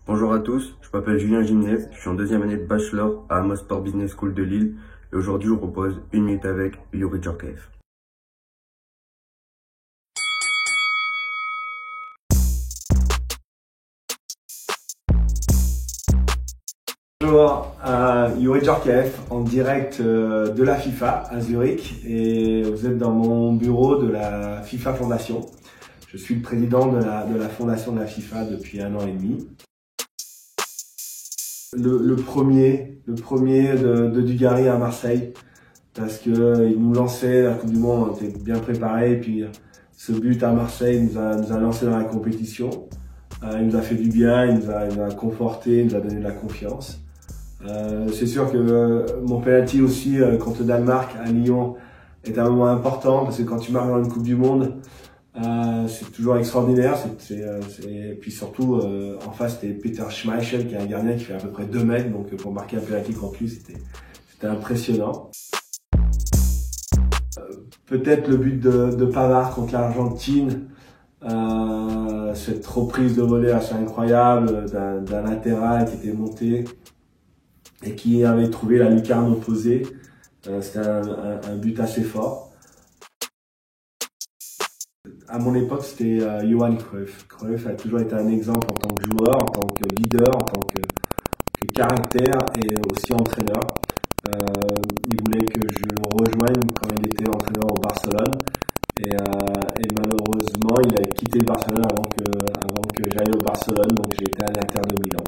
Bonjour à tous, je m'appelle Julien Gimnez, je suis en deuxième année de bachelor à Amos Sport Business School de Lille et aujourd'hui je vous propose une minute avec Youri Djorkaeff. Bonjour, Youri Djorkaeff en direct de la FIFA à Zurich et vous êtes dans mon bureau de la FIFA Fondation. Je suis le président de la fondation de la FIFA depuis 1 an et demi. Le premier de Dugarry à Marseille parce qu'il nous lançait la Coupe du Monde, on était bien préparé et puis ce but à Marseille nous a lancé dans la compétition. Il nous a fait du bien, il nous a conforté, il nous a donné de la confiance. C'est sûr que mon penalty aussi contre le Danemark à Lyon est un moment important parce que quand tu marques dans une Coupe du Monde, c'est toujours extraordinaire. Et puis surtout, en face, c'était Peter Schmeichel qui est un gardien qui fait à peu près 2 mètres. Donc pour marquer un penalty contre lui, c'était impressionnant. Peut-être le but de Pavard contre l'Argentine. Cette reprise de volée assez incroyable d'un latéral qui était monté et qui avait trouvé la lucarne opposée. C'était un but assez fort. À mon époque, c'était Johan Cruyff. Cruyff a toujours été un exemple en tant que joueur, en tant que leader, en tant que caractère et aussi entraîneur. Il voulait que je le rejoigne quand il était entraîneur au Barcelone. Et malheureusement, il a quitté le Barcelone avant que j'aille au Barcelone, donc j'ai été à l'Inter de Milan.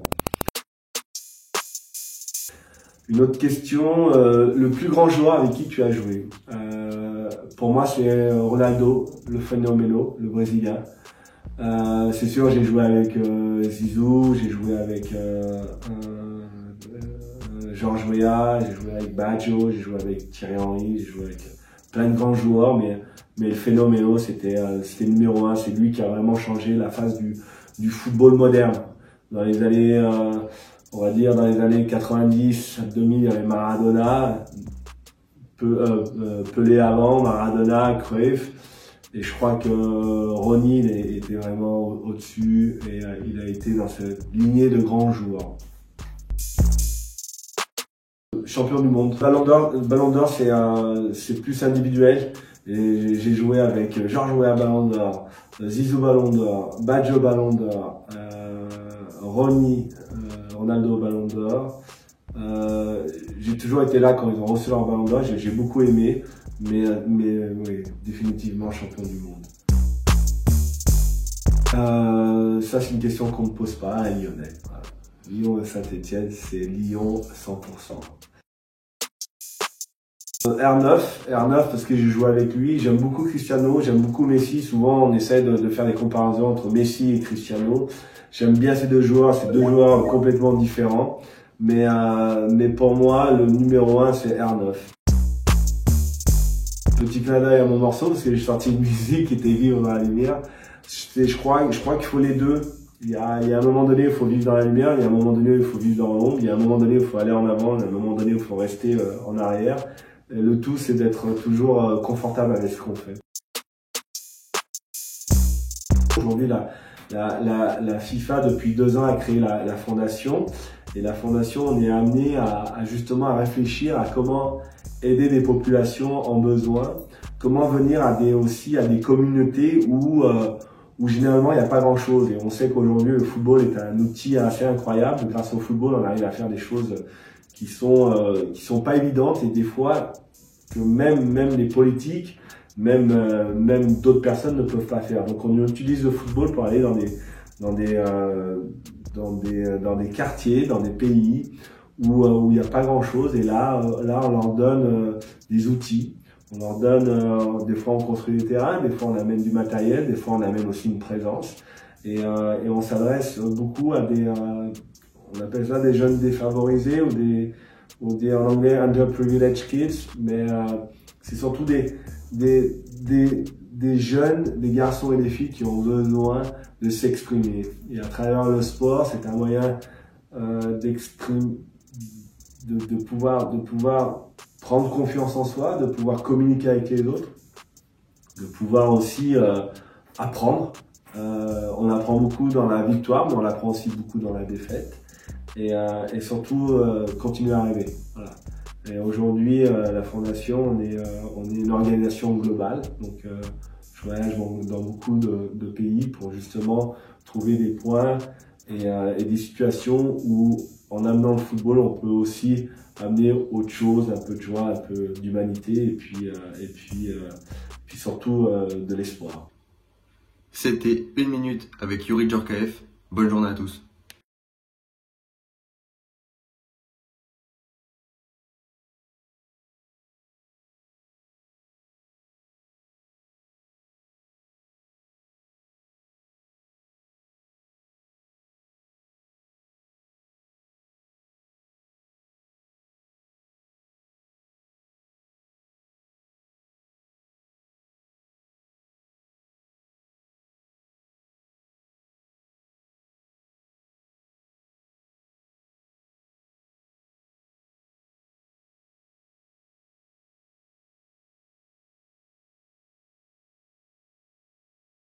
Une autre question, le plus grand joueur avec qui tu as joué? Pour moi, c'est Ronaldo, le phénoménal, le Brésilien. C'est sûr, j'ai joué avec Zizou, j'ai joué avec Georges Weah, j'ai joué avec Baggio, j'ai joué avec Thierry Henry, j'ai joué avec plein de grands joueurs, mais le phénoménal, c'était numéro 1. C'est lui qui a vraiment changé la face du football moderne. Dans les années, on va dire dans les années 90, 2000, il y avait Maradona, Pelé avant, Maradona, Cruyff. Et je crois que Ronny était vraiment au-dessus et il a été dans cette lignée de grands joueurs. Champion du monde. Ballon d'Or, c'est plus individuel. Et j'ai joué avec Georges Weah Ballon d'Or, Zizou Ballon d'Or, Baggio Ballon d'Or, Ronny, Ronaldo Ballon d'Or. J'ai toujours été là quand ils ont reçu leur Ballon d'Or. J'ai beaucoup aimé, mais oui, définitivement champion du monde. Ça, c'est une question qu'on ne pose pas à Lyonnais. Voilà. Lyon et Saint-Etienne, c'est Lyon 100%. R9 parce que j'ai joué avec lui. J'aime beaucoup Cristiano, j'aime beaucoup Messi. Souvent, on essaie de faire des comparaisons entre Messi et Cristiano. J'aime bien ces deux joueurs complètement différents. Mais pour moi, le numéro 1, c'est R9. Petit clin d'œil à mon morceau parce que j'ai sorti une musique qui était Vivre dans la lumière. Je crois qu'il faut les deux. Il y a un moment donné où il faut vivre dans la lumière, il y a un moment donné où il faut vivre dans l'ombre, il y a un moment donné où il faut aller en avant, il y a un moment donné où il faut rester en arrière. Et le tout, c'est d'être toujours confortable avec ce qu'on fait. Aujourd'hui, la FIFA, depuis 2 ans, a créé la fondation. Et la fondation, on est amené justement à réfléchir à comment aider des populations en besoin, comment venir aussi à des communautés où généralement il n'y a pas grand-chose. Et on sait qu'aujourd'hui, le football est un outil assez incroyable. Grâce au football, on arrive à faire des choses qui sont pas évidentes et des fois que même les politiques, même d'autres personnes ne peuvent pas faire. Donc on utilise le football pour aller dans des quartiers, dans des pays où il n'y a pas grand-chose. Et là on leur donne des outils. On leur donne, des fois on construit des terrains, des fois on amène du matériel, des fois on amène aussi une présence. Et on s'adresse beaucoup à on appelle ça des jeunes défavorisés ou des en anglais underprivileged kids, mais c'est surtout des jeunes, des garçons et des filles qui ont besoin de s'exprimer. Et à travers le sport, c'est un moyen de pouvoir prendre confiance en soi, de pouvoir communiquer avec les autres, de pouvoir aussi apprendre, On apprend beaucoup dans la victoire, mais on apprend aussi beaucoup dans la défaite. Et surtout, continuer à rêver. Voilà. Et aujourd'hui, la fondation, on est une organisation globale. Donc, je voyage dans beaucoup de pays pour justement trouver des points et des situations où, en amenant le football, on peut aussi amener autre chose, un peu de joie, un peu d'humanité puis surtout de l'espoir. C'était 1 minute avec Youri Djorkaeff. Bonne journée à tous.